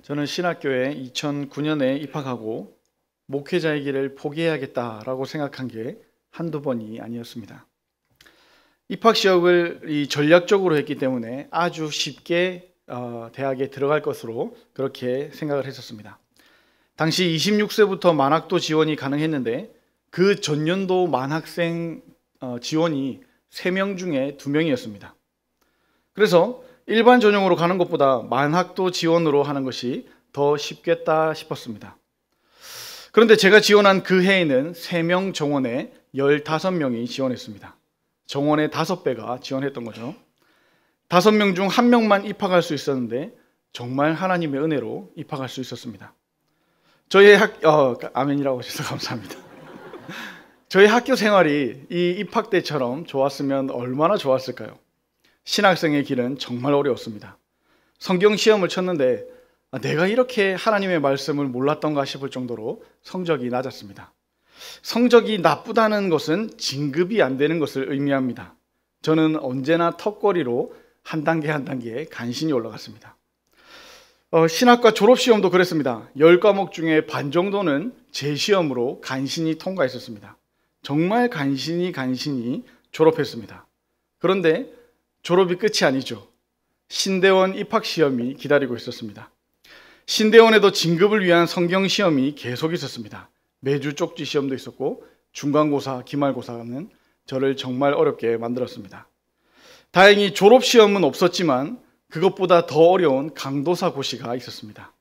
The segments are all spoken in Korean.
저는 신학교에 2009년에 입학하고 목회자의 길을 포기해야겠다라고 생각한 게 한두 번이 아니었습니다. 입학 시험을 전략적으로 했기 때문에 아주 쉽게 대학에 들어갈 것으로 그렇게 생각을 했었습니다. 당시 26세부터 만학도 지원이 가능했는데 그 전년도 만학생 지원이 3명 중에 2명이었습니다. 그래서 일반 전형으로 가는 것보다 만학도 지원으로 하는 것이 더 쉽겠다 싶었습니다. 그런데 제가 지원한 그 해에는 3명 정원에 15명이 지원했습니다. 정원의 5배가 지원했던 거죠. 5명 중 1명만 입학할 수 있었는데 정말 하나님의 은혜로 입학할 수 있었습니다. 저희 아멘이라고 하셔서 감사합니다. 저희 학교 생활이 이 입학 때처럼 좋았으면 얼마나 좋았을까요? 신학생의 길은 정말 어려웠습니다. 성경 시험을 쳤는데 내가 이렇게 하나님의 말씀을 몰랐던가 싶을 정도로 성적이 낮았습니다. 성적이 나쁘다는 것은 진급이 안 되는 것을 의미합니다. 저는 언제나 턱걸이로 한 단계 한 단계 간신히 올라갔습니다. 신학과 졸업시험도 그랬습니다. 10과목 중에 반 정도는 제 시험으로 간신히 통과했었습니다. 정말 간신히 졸업했습니다. 그런데 졸업이 끝이 아니죠. 신대원 입학시험이 기다리고 있었습니다. 신대원에도 진급을 위한 성경시험이 계속 있었습니다. 매주 쪽지 시험도 있었고 중간고사, 기말고사는 저를 정말 어렵게 만들었습니다. 다행히 졸업시험은 없었지만 그것보다 더 어려운 강도사고시가 있었습니다.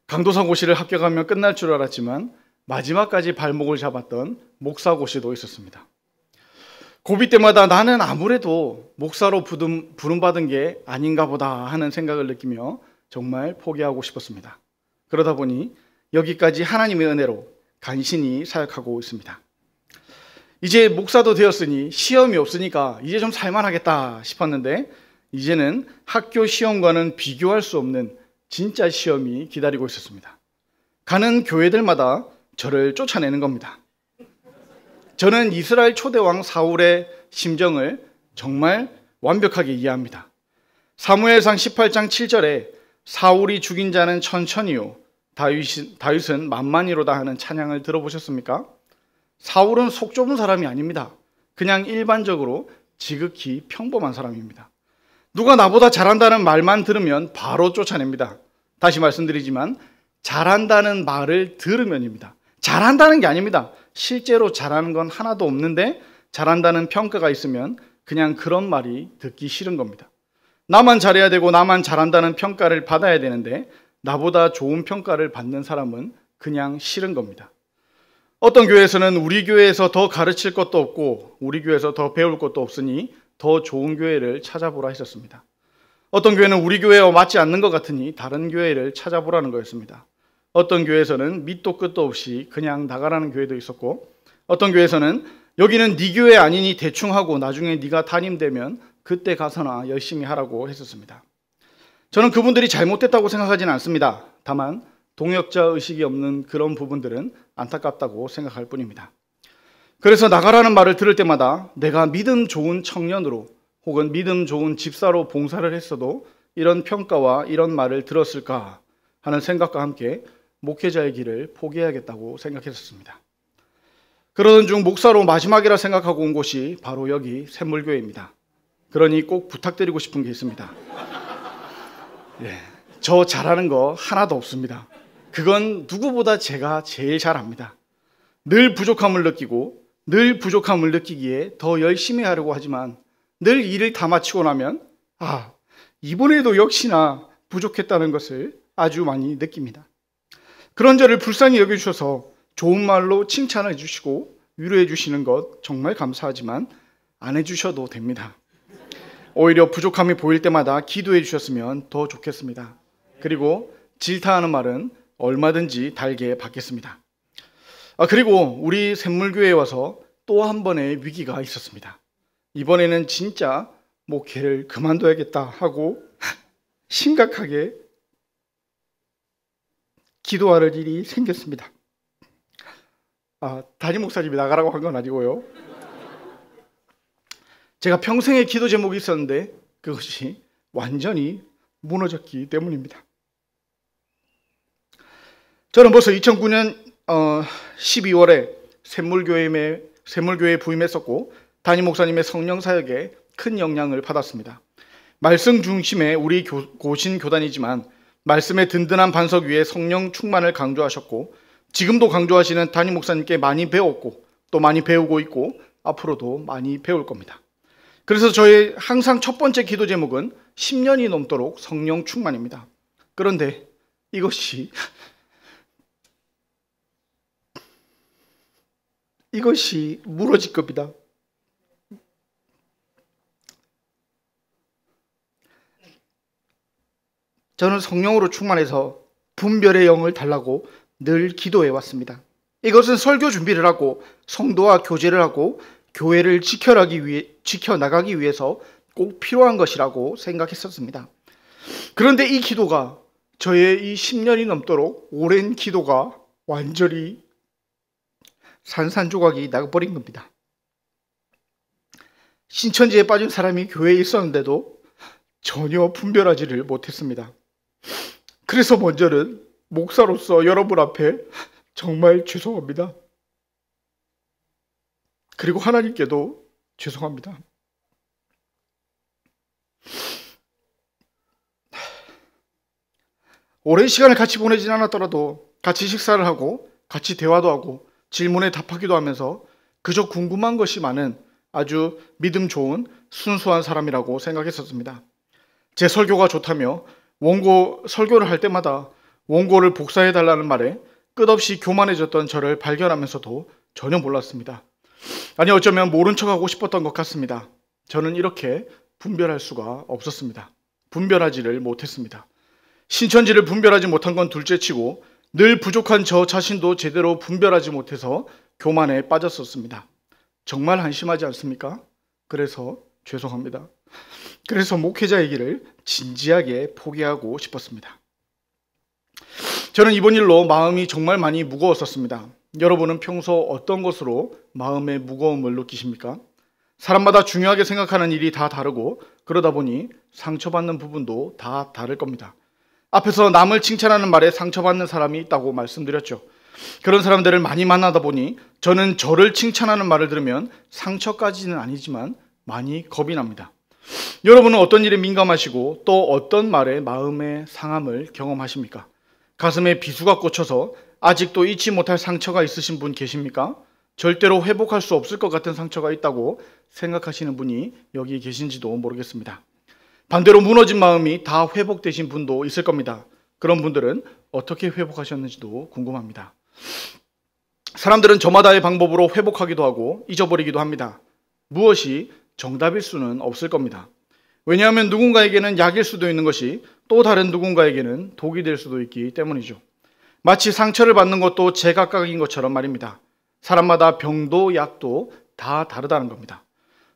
강도사고시를 합격하면 끝날 줄 알았지만 마지막까지 발목을 잡았던 목사고시도 있었습니다. 고비 때마다 나는 아무래도 목사로 부름받은 게 아닌가 보다 하는 생각을 느끼며 정말 포기하고 싶었습니다. 그러다 보니 여기까지 하나님의 은혜로 간신히 사역하고 있습니다. 이제 목사도 되었으니 시험이 없으니까 이제 좀 살만하겠다 싶었는데 이제는 학교 시험과는 비교할 수 없는 진짜 시험이 기다리고 있었습니다. 가는 교회들마다 저를 쫓아내는 겁니다. 저는 이스라엘 초대왕 사울의 심정을 정말 완벽하게 이해합니다. 사무엘상 18장 7절에 사울이 죽인 자는 천천히요 다윗은 만만히로다 하는 찬양을 들어보셨습니까? 사울은 속 좁은 사람이 아닙니다. 그냥 일반적으로 지극히 평범한 사람입니다. 누가 나보다 잘한다는 말만 들으면 바로 쫓아냅니다. 다시 말씀드리지만 잘한다는 말을 들으면입니다. 잘한다는 게 아닙니다. 실제로 잘하는 건 하나도 없는데 잘한다는 평가가 있으면 그냥 그런 말이 듣기 싫은 겁니다. 나만 잘해야 되고 나만 잘한다는 평가를 받아야 되는데 나보다 좋은 평가를 받는 사람은 그냥 싫은 겁니다. 어떤 교회에서는 우리 교회에서 더 가르칠 것도 없고 우리 교회에서 더 배울 것도 없으니 더 좋은 교회를 찾아보라 했었습니다. 어떤 교회는 우리 교회와 맞지 않는 것 같으니 다른 교회를 찾아보라는 거였습니다. 어떤 교회에서는 밑도 끝도 없이 그냥 나가라는 교회도 있었고 어떤 교회에서는 여기는 네 교회 아니니 대충 하고 나중에 네가 담임되면 그때 가서나 열심히 하라고 했었습니다. 저는 그분들이 잘못됐다고 생각하지는 않습니다. 다만 동역자 의식이 없는 그런 부분들은 안타깝다고 생각할 뿐입니다. 그래서 나가라는 말을 들을 때마다 내가 믿음 좋은 청년으로 혹은 믿음 좋은 집사로 봉사를 했어도 이런 평가와 이런 말을 들었을까 하는 생각과 함께 목회자의 길을 포기해야겠다고 생각했었습니다. 그러던 중 목사로 마지막이라 생각하고 온 곳이 바로 여기 샘물교회입니다. 그러니 꼭 부탁드리고 싶은 게 있습니다. 저 잘하는 거 하나도 없습니다. 그건 누구보다 제가 제일 잘합니다. 늘 부족함을 느끼고 늘 부족함을 느끼기에 더 열심히 하려고 하지만 늘 일을 다 마치고 나면 이번에도 역시나 부족했다는 것을 아주 많이 느낍니다. 그런 저를 불쌍히 여겨주셔서 좋은 말로 칭찬해 주시고 위로해 주시는 것 정말 감사하지만 안 해주셔도 됩니다. 오히려 부족함이 보일 때마다 기도해 주셨으면 더 좋겠습니다. 그리고 질타하는 말은 얼마든지 달게 받겠습니다. 그리고 우리 샘물교회에 와서 또 한 번의 위기가 있었습니다. 이번에는 진짜 목회를 그만둬야겠다 하고 심각하게 기도할 일이 생겼습니다. 담임 목사님이 나가라고 한 건 아니고요. 제가 평생의 기도 제목이 있었는데 그것이 완전히 무너졌기 때문입니다. 저는 벌써 2009년 12월에 샘물교회에 부임했었고 담임 목사님의 성령 사역에 큰 영향을 받았습니다. 말씀 중심의 우리 고신 교단이지만 말씀의 든든한 반석 위에 성령 충만을 강조하셨고 지금도 강조하시는 담임 목사님께 많이 배웠고 또 많이 배우고 있고 앞으로도 많이 배울 겁니다. 그래서 저의 항상 첫 번째 기도 제목은 10년이 넘도록 성령 충만입니다. 그런데 이것이 무너질 겁니다. 저는 성령으로 충만해서 분별의 영을 달라고 늘 기도해 왔습니다. 이것은 설교 준비를 하고 성도와 교제를 하고 교회를 지켜나가기 위해서 꼭 필요한 것이라고 생각했었습니다. 그런데 이 기도가 저의 이 10년이 넘도록 오랜 기도가 완전히 산산조각이 나버린 겁니다. 신천지에 빠진 사람이 교회에 있었는데도 전혀 분별하지를 못했습니다. 그래서 먼저는 목사로서 여러분 앞에 정말 죄송합니다. 그리고 하나님께도 죄송합니다. 오랜 시간을 같이 보내진 않았더라도 같이 식사를 하고 같이 대화도 하고 질문에 답하기도 하면서 그저 궁금한 것이 많은 아주 믿음 좋은 순수한 사람이라고 생각했었습니다. 제 설교가 좋다며 설교를 할 때마다 원고를 복사해달라는 말에 끝없이 교만해졌던 저를 발견하면서도 전혀 몰랐습니다. 아니 어쩌면 모른 척하고 싶었던 것 같습니다. 저는 이렇게 분별할 수가 없었습니다. 분별하지를 못했습니다. 신천지를 분별하지 못한 건 둘째치고 늘 부족한 저 자신도 제대로 분별하지 못해서 교만에 빠졌었습니다. 정말 한심하지 않습니까? 그래서 죄송합니다. 그래서 목회자의 길을 진지하게 포기하고 싶었습니다. 저는 이번 일로 마음이 정말 많이 무거웠었습니다. 여러분은 평소 어떤 것으로 마음의 무거움을 느끼십니까? 사람마다 중요하게 생각하는 일이 다 다르고 그러다 보니 상처받는 부분도 다 다를 겁니다. 앞에서 남을 칭찬하는 말에 상처받는 사람이 있다고 말씀드렸죠. 그런 사람들을 많이 만나다 보니 저는 저를 칭찬하는 말을 들으면 상처까지는 아니지만 많이 겁이 납니다. 여러분은 어떤 일에 민감하시고 또 어떤 말에 마음의 상함을 경험하십니까? 가슴에 비수가 꽂혀서 아직도 잊지 못할 상처가 있으신 분 계십니까? 절대로 회복할 수 없을 것 같은 상처가 있다고 생각하시는 분이 여기 계신지도 모르겠습니다. 반대로 무너진 마음이 다 회복되신 분도 있을 겁니다. 그런 분들은 어떻게 회복하셨는지도 궁금합니다. 사람들은 저마다의 방법으로 회복하기도 하고 잊어버리기도 합니다. 무엇이 정답일 수는 없을 겁니다. 왜냐하면 누군가에게는 약일 수도 있는 것이 또 다른 누군가에게는 독이 될 수도 있기 때문이죠. 마치 상처를 받는 것도 제각각인 것처럼 말입니다. 사람마다 병도 약도 다 다르다는 겁니다.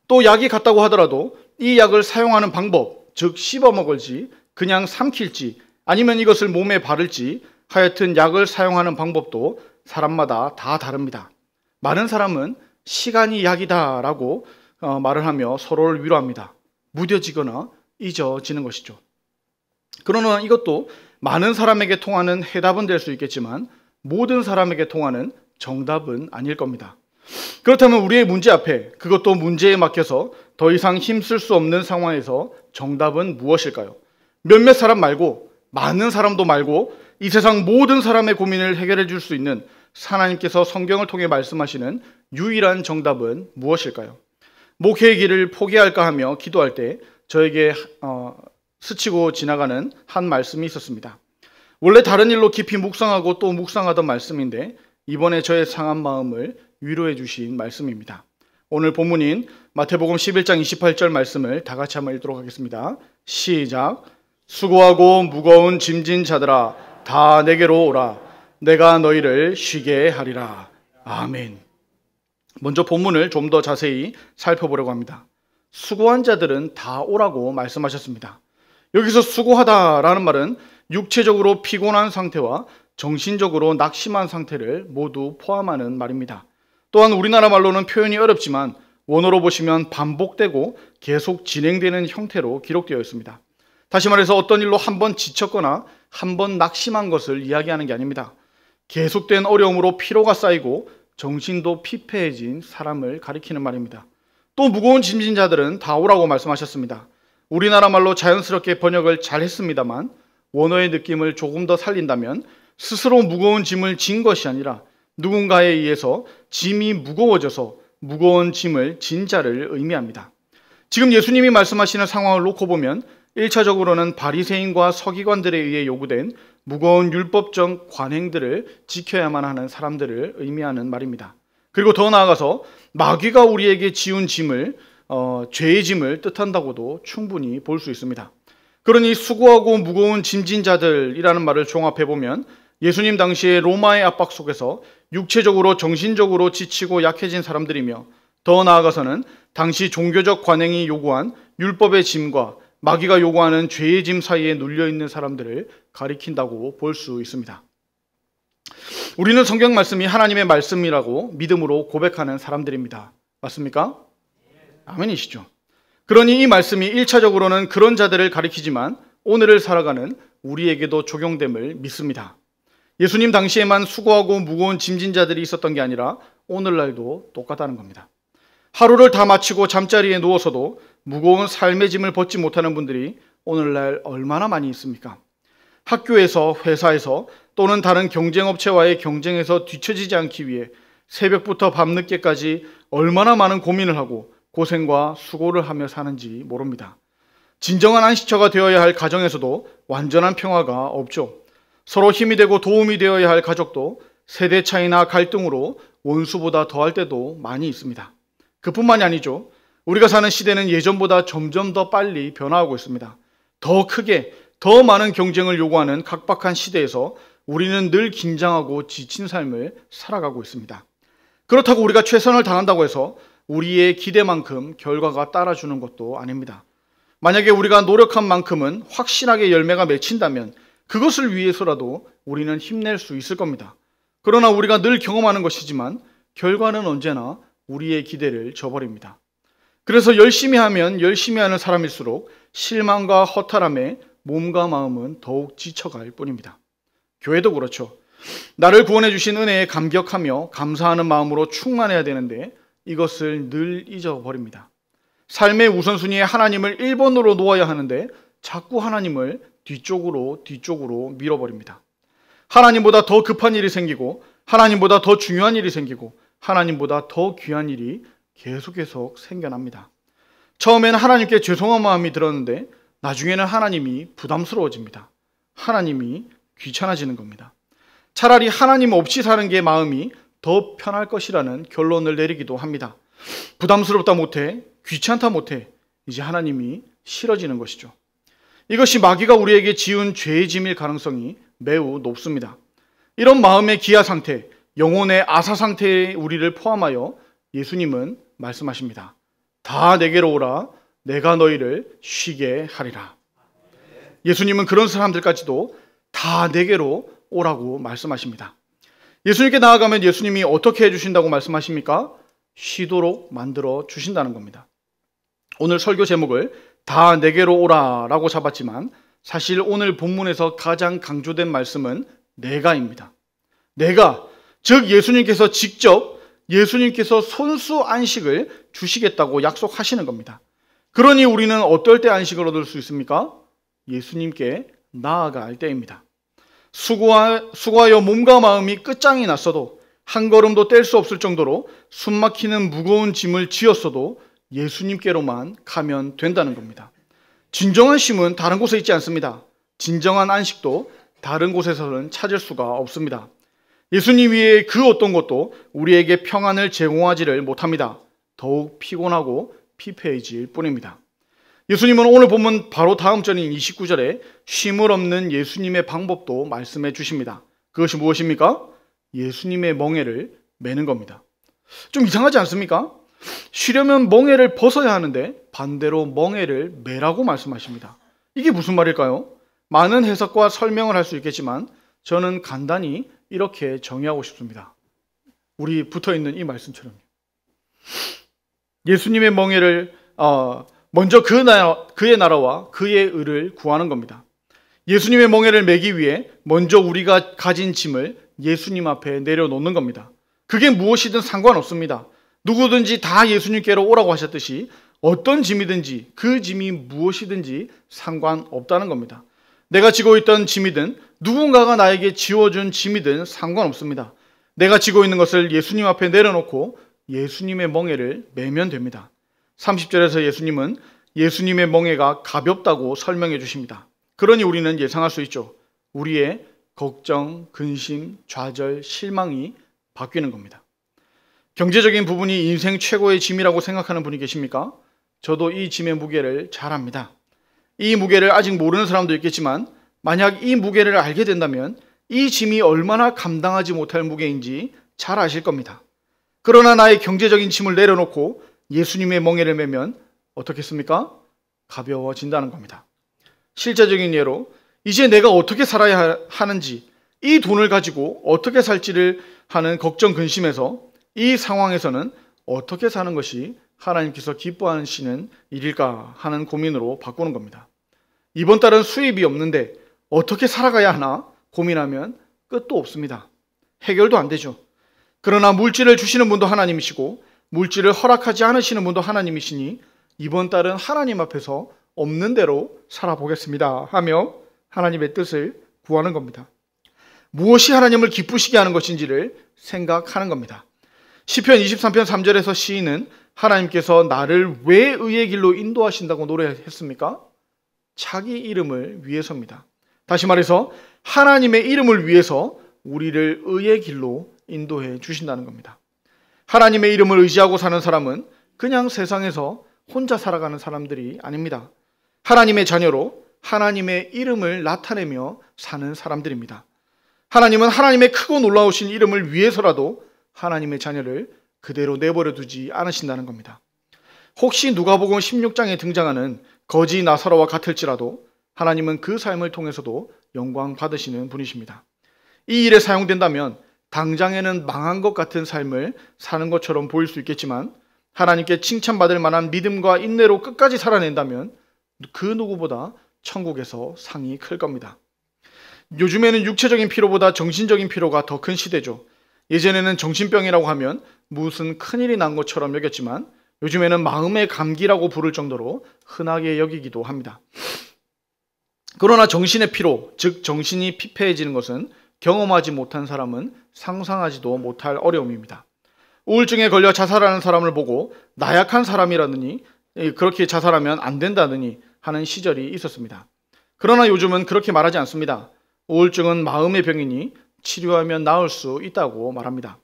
또 약이 같다고 하더라도 이 약을 사용하는 방법, 즉 씹어 먹을지 그냥 삼킬지 아니면 이것을 몸에 바를지 하여튼 약을 사용하는 방법도 사람마다 다 다릅니다. 많은 사람은 시간이 약이다 라고 말을 하며 서로를 위로합니다. 무뎌지거나 잊어지는 것이죠. 그러나 이것도 많은 사람에게 통하는 해답은 될 수 있겠지만 모든 사람에게 통하는 정답은 아닐 겁니다. 그렇다면 우리의 문제 앞에 그것도 문제에 맡겨서 더 이상 힘쓸 수 없는 상황에서 정답은 무엇일까요? 몇몇 사람 말고 많은 사람도 말고 이 세상 모든 사람의 고민을 해결해 줄 수 있는 하나님께서 성경을 통해 말씀하시는 유일한 정답은 무엇일까요? 목회의 길을 포기할까 하며 기도할 때 저에게 스치고 지나가는 한 말씀이 있었습니다. 원래 다른 일로 깊이 묵상하고 또 묵상하던 말씀인데 이번에 저의 상한 마음을 위로해 주신 말씀입니다. 오늘 본문인 마태복음 11장 28절 말씀을 다 같이 한번 읽도록 하겠습니다. 시작. 수고하고 무거운 짐진 자들아 다 내게로 오라. 내가 너희를 쉬게 하리라. 아멘. 먼저 본문을 좀 더 자세히 살펴보려고 합니다. 수고한 자들은 다 오라고 말씀하셨습니다. 여기서 수고하다라는 말은 육체적으로 피곤한 상태와 정신적으로 낙심한 상태를 모두 포함하는 말입니다. 또한 우리나라 말로는 표현이 어렵지만 원어로 보시면 반복되고 계속 진행되는 형태로 기록되어 있습니다. 다시 말해서 어떤 일로 한번 지쳤거나 한번 낙심한 것을 이야기하는 게 아닙니다. 계속된 어려움으로 피로가 쌓이고 정신도 피폐해진 사람을 가리키는 말입니다. 또 무거운 짐진 자들은 다 오라고 말씀하셨습니다. 우리나라 말로 자연스럽게 번역을 잘 했습니다만 원어의 느낌을 조금 더 살린다면 스스로 무거운 짐을 진 것이 아니라 누군가에 의해서 짐이 무거워져서 무거운 짐을 진 자를 의미합니다. 지금 예수님이 말씀하시는 상황을 놓고 보면 1차적으로는 바리새인과 서기관들에 의해 요구된 무거운 율법적 관행들을 지켜야만 하는 사람들을 의미하는 말입니다. 그리고 더 나아가서 마귀가 우리에게 지운 짐을 죄의 짐을 뜻한다고도 충분히 볼 수 있습니다. 그러니 수고하고 무거운 짐진 자들이라는 말을 종합해보면 예수님 당시에 로마의 압박 속에서 육체적으로 정신적으로 지치고 약해진 사람들이며 더 나아가서는 당시 종교적 관행이 요구한 율법의 짐과 마귀가 요구하는 죄의 짐 사이에 눌려있는 사람들을 가리킨다고 볼 수 있습니다. 우리는 성경 말씀이 하나님의 말씀이라고 믿음으로 고백하는 사람들입니다. 맞습니까? 아멘이시죠. 그러니 이 말씀이 1차적으로는 그런 자들을 가리키지만 오늘을 살아가는 우리에게도 적용됨을 믿습니다. 예수님 당시에만 수고하고 무거운 짐진 자들이 있었던 게 아니라 오늘날도 똑같다는 겁니다. 하루를 다 마치고 잠자리에 누워서도 무거운 삶의 짐을 벗지 못하는 분들이 오늘날 얼마나 많이 있습니까? 학교에서, 회사에서 또는 다른 경쟁업체와의 경쟁에서 뒤처지지 않기 위해 새벽부터 밤늦게까지 얼마나 많은 고민을 하고 고생과 수고를 하며 사는지 모릅니다. 진정한 안식처가 되어야 할 가정에서도 완전한 평화가 없죠. 서로 힘이 되고 도움이 되어야 할 가족도 세대 차이나 갈등으로 원수보다 더할 때도 많이 있습니다. 그뿐만이 아니죠. 우리가 사는 시대는 예전보다 점점 더 빨리 변화하고 있습니다. 더 크게, 더 많은 경쟁을 요구하는 각박한 시대에서 우리는 늘 긴장하고 지친 삶을 살아가고 있습니다. 그렇다고 우리가 최선을 다한다고 해서 우리의 기대만큼 결과가 따라주는 것도 아닙니다. 만약에 우리가 노력한 만큼은 확실하게 열매가 맺힌다면 그것을 위해서라도 우리는 힘낼 수 있을 겁니다. 그러나 우리가 늘 경험하는 것이지만 결과는 언제나 우리의 기대를 저버립니다. 그래서 열심히 하면 열심히 하는 사람일수록 실망과 허탈함에 몸과 마음은 더욱 지쳐갈 뿐입니다. 교회도 그렇죠. 나를 구원해 주신 은혜에 감격하며 감사하는 마음으로 충만해야 되는데 이것을 늘 잊어버립니다. 삶의 우선순위에 하나님을 1번으로 놓아야 하는데 자꾸 하나님을 뒤쪽으로 밀어버립니다. 하나님보다 더 급한 일이 생기고 하나님보다 더 중요한 일이 생기고 하나님보다 더 귀한 일이 계속 생겨납니다. 처음에는 하나님께 죄송한 마음이 들었는데 나중에는 하나님이 부담스러워집니다. 하나님이 귀찮아지는 겁니다. 차라리 하나님 없이 사는 게 마음이 더 편할 것이라는 결론을 내리기도 합니다. 부담스럽다 못해, 귀찮다 못해 이제 하나님이 싫어지는 것이죠. 이것이 마귀가 우리에게 지은 죄의 짐일 가능성이 매우 높습니다. 이런 마음의 기아 상태, 영혼의 아사 상태의 우리를 포함하여 예수님은 말씀하십니다. 다 내게로 오라, 내가 너희를 쉬게 하리라. 예수님은 그런 사람들까지도 다 내게로 오라고 말씀하십니다. 예수님께 나아가면 예수님이 어떻게 해주신다고 말씀하십니까? 쉬도록 만들어 주신다는 겁니다. 오늘 설교 제목을 다 내게로 오라라고 잡았지만 사실 오늘 본문에서 가장 강조된 말씀은 내가입니다. 내가, 즉 예수님께서 직접 예수님께서 손수 안식을 주시겠다고 약속하시는 겁니다. 그러니 우리는 어떨 때 안식을 얻을 수 있습니까? 예수님께 나아갈 때입니다. 수고하여 몸과 마음이 끝장이 났어도 한 걸음도 뗄 수 없을 정도로 숨막히는 무거운 짐을 지었어도 예수님께로만 가면 된다는 겁니다. 진정한 쉼은 다른 곳에 있지 않습니다. 진정한 안식도 다른 곳에서는 찾을 수가 없습니다. 예수님 위에 그 어떤 것도 우리에게 평안을 제공하지를 못합니다. 더욱 피곤하고 피폐해질 뿐입니다. 예수님은 오늘 본문 바로 다음 절인 29절에 쉼을 없는 예수님의 방법도 말씀해 주십니다. 그것이 무엇입니까? 예수님의 멍에를 매는 겁니다. 좀 이상하지 않습니까? 쉬려면 멍에를 벗어야 하는데 반대로 멍에를 매라고 말씀하십니다. 이게 무슨 말일까요? 많은 해석과 설명을 할 수 있겠지만 저는 간단히 이렇게 정의하고 싶습니다. 우리 붙어있는 이 말씀처럼 예수님의 멍에를 먼저 그의 나라와 그의 의를 구하는 겁니다. 예수님의 멍에를 매기 위해 먼저 우리가 가진 짐을 예수님 앞에 내려놓는 겁니다. 그게 무엇이든 상관없습니다. 누구든지 다 예수님께로 오라고 하셨듯이 어떤 짐이든지 그 짐이 무엇이든지 상관없다는 겁니다. 내가 지고 있던 짐이든 누군가가 나에게 지워준 짐이든 상관없습니다. 내가 지고 있는 것을 예수님 앞에 내려놓고 예수님의 멍에를 메면 됩니다. 30절에서 예수님은 예수님의 멍에가 가볍다고 설명해 주십니다. 그러니 우리는 예상할 수 있죠. 우리의 걱정, 근심, 좌절, 실망이 바뀌는 겁니다. 경제적인 부분이 인생 최고의 짐이라고 생각하는 분이 계십니까? 저도 이 짐의 무게를 잘 압니다. 이 무게를 아직 모르는 사람도 있겠지만 만약 이 무게를 알게 된다면 이 짐이 얼마나 감당하지 못할 무게인지 잘 아실 겁니다. 그러나 나의 경제적인 짐을 내려놓고 예수님의 멍에를 메면 어떻겠습니까? 가벼워진다는 겁니다. 실제적인 예로 이제 내가 어떻게 살아야 하는지, 이 돈을 가지고 어떻게 살지를 하는 걱정, 근심에서 이 상황에서는 어떻게 사는 것이 하나님께서 기뻐하시는 일일까 하는 고민으로 바꾸는 겁니다. 이번 달은 수입이 없는데 어떻게 살아가야 하나 고민하면 끝도 없습니다. 해결도 안 되죠. 그러나 물질을 주시는 분도 하나님이시고 물질을 허락하지 않으시는 분도 하나님이시니 이번 달은 하나님 앞에서 없는 대로 살아보겠습니다 하며 하나님의 뜻을 구하는 겁니다. 무엇이 하나님을 기쁘시게 하는 것인지를 생각하는 겁니다. 시편 23편 3절에서 시인은 하나님께서 나를 왜 의의 길로 인도하신다고 노래했습니까? 자기 이름을 위해서입니다. 다시 말해서 하나님의 이름을 위해서 우리를 의의 길로 인도해 주신다는 겁니다. 하나님의 이름을 의지하고 사는 사람은 그냥 세상에서 혼자 살아가는 사람들이 아닙니다. 하나님의 자녀로 하나님의 이름을 나타내며 사는 사람들입니다. 하나님은 하나님의 크고 놀라우신 이름을 위해서라도 하나님의 자녀를 그대로 내버려 두지 않으신다는 겁니다. 혹시 누가복음 16장에 등장하는 거지 나사로와 같을지라도 하나님은 그 삶을 통해서도 영광 받으시는 분이십니다. 이 일에 사용된다면 당장에는 망한 것 같은 삶을 사는 것처럼 보일 수 있겠지만 하나님께 칭찬받을 만한 믿음과 인내로 끝까지 살아낸다면 그 누구보다 천국에서 상이 클 겁니다. 요즘에는 육체적인 피로보다 정신적인 피로가 더 큰 시대죠. 예전에는 정신병이라고 하면 무슨 큰일이 난 것처럼 여겼지만 요즘에는 마음의 감기라고 부를 정도로 흔하게 여기기도 합니다. 그러나 정신의 피로, 즉 정신이 피폐해지는 것은 경험하지 못한 사람은 상상하지도 못할 어려움입니다. 우울증에 걸려 자살하는 사람을 보고 나약한 사람이라느니 그렇게 자살하면 안 된다느니 하는 시절이 있었습니다. 그러나 요즘은 그렇게 말하지 않습니다. 우울증은 마음의 병이니 치료하면 나을 수 있다고 말합니다.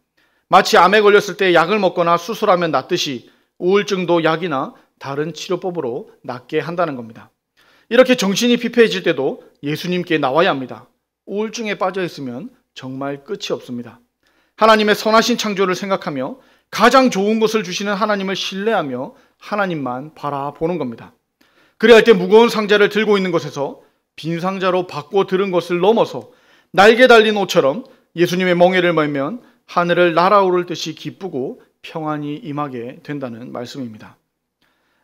마치 암에 걸렸을 때 약을 먹거나 수술하면 낫듯이 우울증도 약이나 다른 치료법으로 낫게 한다는 겁니다. 이렇게 정신이 피폐해질 때도 예수님께 나와야 합니다. 우울증에 빠져 있으면 정말 끝이 없습니다. 하나님의 선하신 창조를 생각하며 가장 좋은 것을 주시는 하나님을 신뢰하며 하나님만 바라보는 겁니다. 그래야 할 때 무거운 상자를 들고 있는 것에서 빈 상자로 바꿔 들은 것을 넘어서 날개 달린 옷처럼 예수님의 멍에를 메면 하늘을 날아오를 듯이 기쁘고 평안이 임하게 된다는 말씀입니다.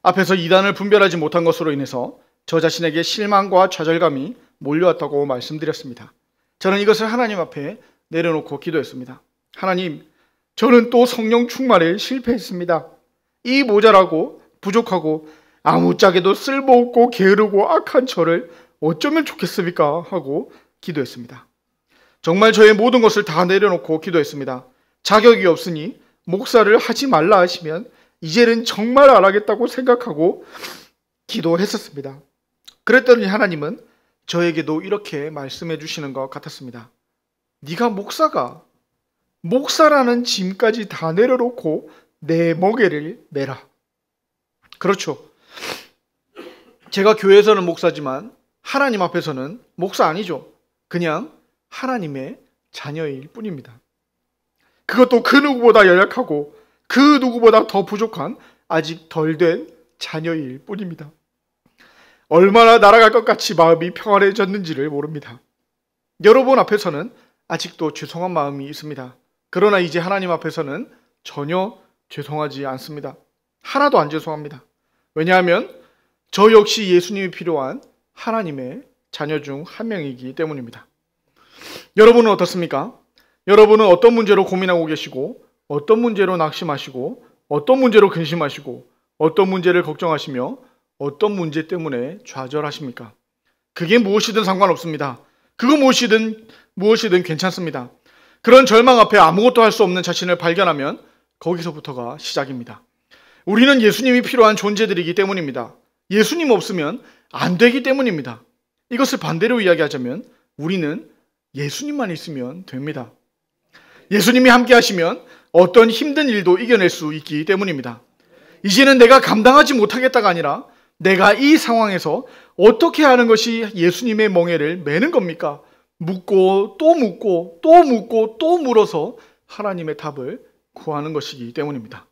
앞에서 이단을 분별하지 못한 것으로 인해서 저 자신에게 실망과 좌절감이 몰려왔다고 말씀드렸습니다. 저는 이것을 하나님 앞에 내려놓고 기도했습니다. 하나님, 저는 또 성령 충만에 실패했습니다. 이 모자라고 부족하고 아무짝에도 쓸모없고 게으르고 악한 저를 어쩌면 좋겠습니까? 하고 기도했습니다. 정말 저의 모든 것을 다 내려놓고 기도했습니다. 자격이 없으니 목사를 하지 말라 하시면 이제는 정말 안 하겠다고 생각하고 기도했었습니다. 그랬더니 하나님은 저에게도 이렇게 말씀해 주시는 것 같았습니다. 네가 목사라는 짐까지 다 내려놓고 내 멍에를 메라. 그렇죠. 제가 교회에서는 목사지만 하나님 앞에서는 목사 아니죠. 그냥 하나님의 자녀일 뿐입니다. 그것도 그 누구보다 연약하고 그 누구보다 더 부족한 아직 덜 된 자녀일 뿐입니다. 얼마나 날아갈 것 같이 마음이 평안해졌는지를 모릅니다. 여러분 앞에서는 아직도 죄송한 마음이 있습니다. 그러나 이제 하나님 앞에서는 전혀 죄송하지 않습니다. 하나도 안 죄송합니다. 왜냐하면 저 역시 예수님이 필요한 하나님의 자녀 중 한 명이기 때문입니다. 여러분은 어떻습니까? 여러분은 어떤 문제로 고민하고 계시고, 어떤 문제로 낙심하시고, 어떤 문제로 근심하시고, 어떤 문제를 걱정하시며, 어떤 문제 때문에 좌절하십니까? 그게 무엇이든 상관없습니다. 그거 무엇이든 괜찮습니다. 그런 절망 앞에 아무것도 할 수 없는 자신을 발견하면 거기서부터가 시작입니다. 우리는 예수님이 필요한 존재들이기 때문입니다. 예수님 없으면 안 되기 때문입니다. 이것을 반대로 이야기하자면 우리는 예수님만 있으면 됩니다. 예수님이 함께 하시면 어떤 힘든 일도 이겨낼 수 있기 때문입니다. 이제는 내가 감당하지 못하겠다가 아니라 내가 이 상황에서 어떻게 하는 것이 예수님의 멍에를 매는 겁니까? 묻고 또 묻고 또 묻고 또 물어서 하나님의 답을 구하는 것이기 때문입니다.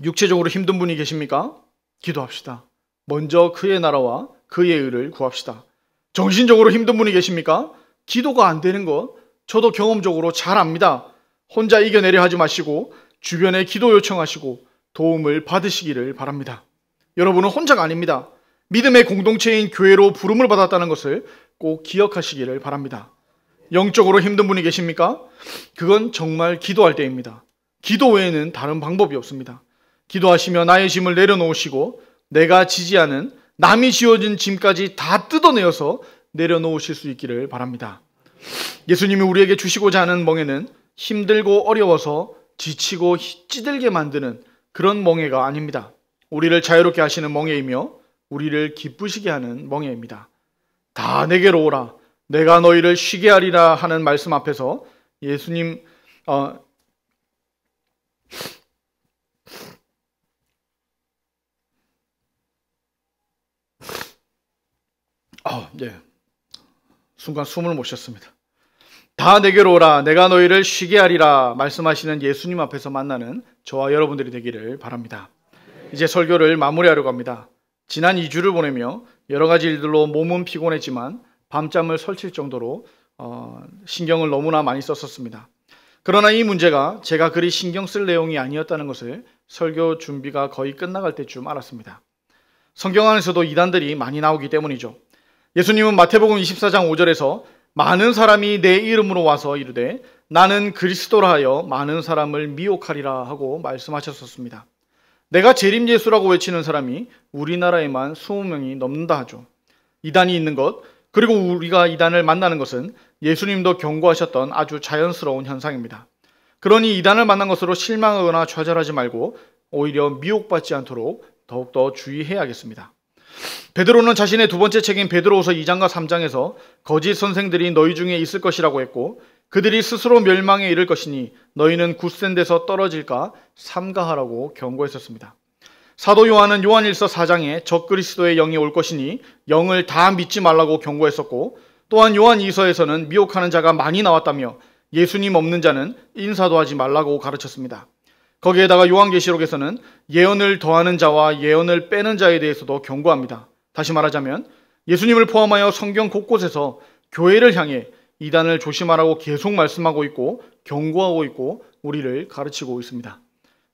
육체적으로 힘든 분이 계십니까? 기도합시다. 먼저 그의 나라와 그의 의를 구합시다. 정신적으로 힘든 분이 계십니까? 기도가 안 되는 것 저도 경험적으로 잘 압니다. 혼자 이겨내려 하지 마시고 주변에 기도 요청하시고 도움을 받으시기를 바랍니다. 여러분은 혼자가 아닙니다. 믿음의 공동체인 교회로 부름을 받았다는 것을 꼭 기억하시기를 바랍니다. 영적으로 힘든 분이 계십니까? 그건 정말 기도할 때입니다. 기도 외에는 다른 방법이 없습니다. 기도하시며 나의 짐을 내려놓으시고 내가 지지 않은 남이 지어진 짐까지 다 뜯어내어서 내려놓으실 수 있기를 바랍니다. 예수님이 우리에게 주시고자 하는 멍에는 힘들고 어려워서 지치고 찌들게 만드는 그런 멍에가 아닙니다. 우리를 자유롭게 하시는 멍에이며 우리를 기쁘시게 하는 멍에입니다. 다 내게로 오라 내가 너희를 쉬게 하리라 하는 말씀 앞에서 예수님 순간 숨을 못 쉬었습니다. 다 내게로 오라 내가 너희를 쉬게 하리라 말씀하시는 예수님 앞에서 만나는 저와 여러분들이 되기를 바랍니다. 이제 설교를 마무리하려고 합니다. 지난 2주를 보내며 여러 가지 일들로 몸은 피곤했지만 밤잠을 설칠 정도로 신경을 너무나 많이 썼었습니다. 그러나 이 문제가 제가 그리 신경 쓸 내용이 아니었다는 것을 설교 준비가 거의 끝나갈 때쯤 알았습니다. 성경 안에서도 이단들이 많이 나오기 때문이죠. 예수님은 마태복음 24장 5절에서 많은 사람이 내 이름으로 와서 이르되 나는 그리스도라 하여 많은 사람을 미혹하리라 하고 말씀하셨었습니다. 내가 재림 예수라고 외치는 사람이 우리나라에만 20명이 넘는다 하죠. 이단이 있는 것, 그리고 우리가 이단을 만나는 것은 예수님도 경고하셨던 아주 자연스러운 현상입니다. 그러니 이단을 만난 것으로 실망하거나 좌절하지 말고 오히려 미혹받지 않도록 더욱더 주의해야겠습니다. 베드로는 자신의 두 번째 책인 베드로후서 2장과 3장에서 거짓 선생들이 너희 중에 있을 것이라고 했고 그들이 스스로 멸망에 이를 것이니 너희는 굳센 데서 떨어질까 삼가하라고 경고했었습니다. 사도 요한은 요한일서 4장에 적그리스도의 영이 올 것이니 영을 다 믿지 말라고 경고했었고 또한 요한 2서에서는 미혹하는 자가 많이 나왔다며 예수님 없는 자는 인사도 하지 말라고 가르쳤습니다. 거기에다가 요한계시록에서는 예언을 더하는 자와 예언을 빼는 자에 대해서도 경고합니다. 다시 말하자면 예수님을 포함하여 성경 곳곳에서 교회를 향해 이단을 조심하라고 계속 말씀하고 있고 경고하고 있고 우리를 가르치고 있습니다.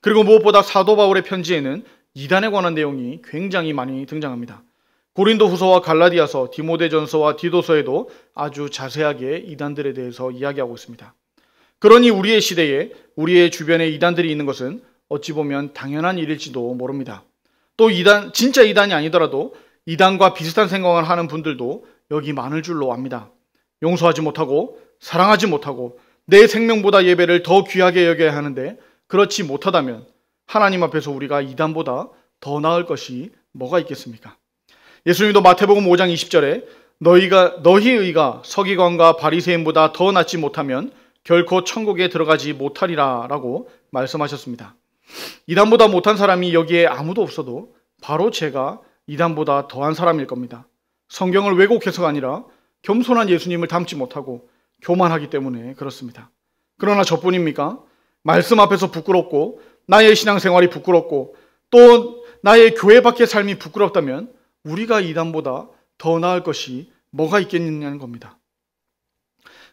그리고 무엇보다 사도 바울의 편지에는 이단에 관한 내용이 굉장히 많이 등장합니다. 고린도후서와 갈라디아서, 디모데전서와 디도서에도 아주 자세하게 이단들에 대해서 이야기하고 있습니다. 그러니 우리의 시대에 우리의 주변에 이단들이 있는 것은 어찌 보면 당연한 일일지도 모릅니다. 또 진짜 이단이 아니더라도 이단과 비슷한 생각을 하는 분들도 여기 많을 줄로 압니다. 용서하지 못하고 사랑하지 못하고 내 생명보다 예배를 더 귀하게 여겨야 하는데 그렇지 못하다면 하나님 앞에서 우리가 이단보다 더 나을 것이 뭐가 있겠습니까? 예수님도 마태복음 5장 20절에 너희 의가 서기관과 바리새인보다 더 낫지 못하면 결코 천국에 들어가지 못하리라 라고 말씀하셨습니다. 이단보다 못한 사람이 여기에 아무도 없어도 바로 제가 이단보다 더한 사람일 겁니다. 성경을 왜곡해서가 아니라 겸손한 예수님을 닮지 못하고 교만하기 때문에 그렇습니다. 그러나 저뿐입니까? 말씀 앞에서 부끄럽고 나의 신앙생활이 부끄럽고 또 나의 교회 밖의 삶이 부끄럽다면 우리가 이단보다 더 나을 것이 뭐가 있겠느냐는 겁니다.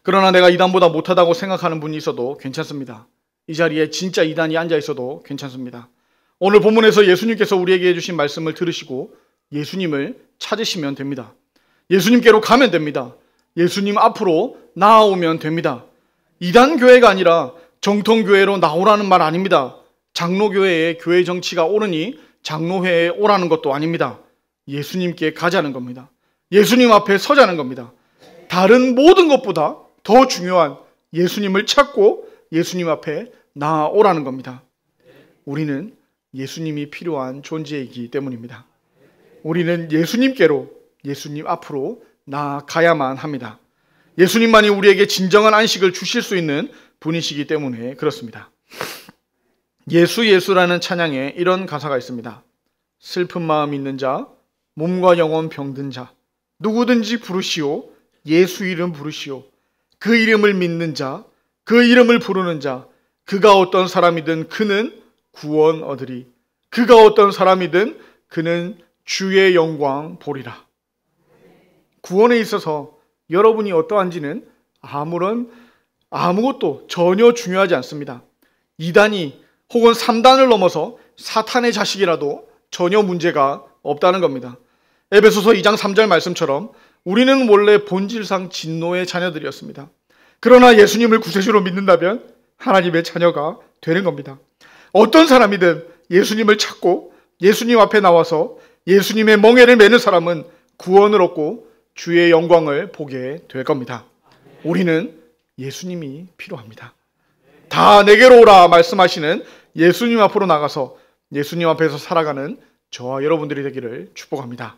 그러나 내가 이단보다 못하다고 생각하는 분이 있어도 괜찮습니다. 이 자리에 진짜 이단이 앉아 있어도 괜찮습니다. 오늘 본문에서 예수님께서 우리에게 해주신 말씀을 들으시고 예수님을 찾으시면 됩니다. 예수님께로 가면 됩니다. 예수님 앞으로 나아오면 됩니다. 이단 교회가 아니라 정통 교회로 나오라는 말 아닙니다. 장로교회의 교회 정치가 옳으니 장로회에 오라는 것도 아닙니다. 예수님께 가자는 겁니다. 예수님 앞에 서자는 겁니다. 다른 모든 것보다 더 중요한 예수님을 찾고 예수님 앞에 나아오라는 겁니다. 우리는 예수님이 필요한 존재이기 때문입니다. 우리는 예수님께로, 예수님 앞으로 나아가야만 합니다. 예수님만이 우리에게 진정한 안식을 주실 수 있는 분이시기 때문에 그렇습니다. 예수 예수라는 찬양에 이런 가사가 있습니다. 슬픈 마음 있는 자, 몸과 영혼 병든 자, 누구든지 부르시오. 예수 이름 부르시오. 그 이름을 믿는 자, 그 이름을 부르는 자, 그가 어떤 사람이든 그는 구원 얻으리. 그가 어떤 사람이든 그는 주의 영광 보리라. 구원에 있어서 여러분이 어떠한지는 아무것도 전혀 중요하지 않습니다. 2단이 혹은 3단을 넘어서 사탄의 자식이라도 전혀 문제가 없다는 겁니다. 에베소서 2장 3절 말씀처럼 우리는 원래 본질상 진노의 자녀들이었습니다. 그러나 예수님을 구세주로 믿는다면 하나님의 자녀가 되는 겁니다. 어떤 사람이든 예수님을 찾고 예수님 앞에 나와서 예수님의 멍에를 매는 사람은 구원을 얻고 주의 영광을 보게 될 겁니다. 우리는 예수님이 필요합니다. 다 내게로 오라 말씀하시는 예수님 앞으로 나가서 예수님 앞에서 살아가는 저와 여러분들이 되기를 축복합니다.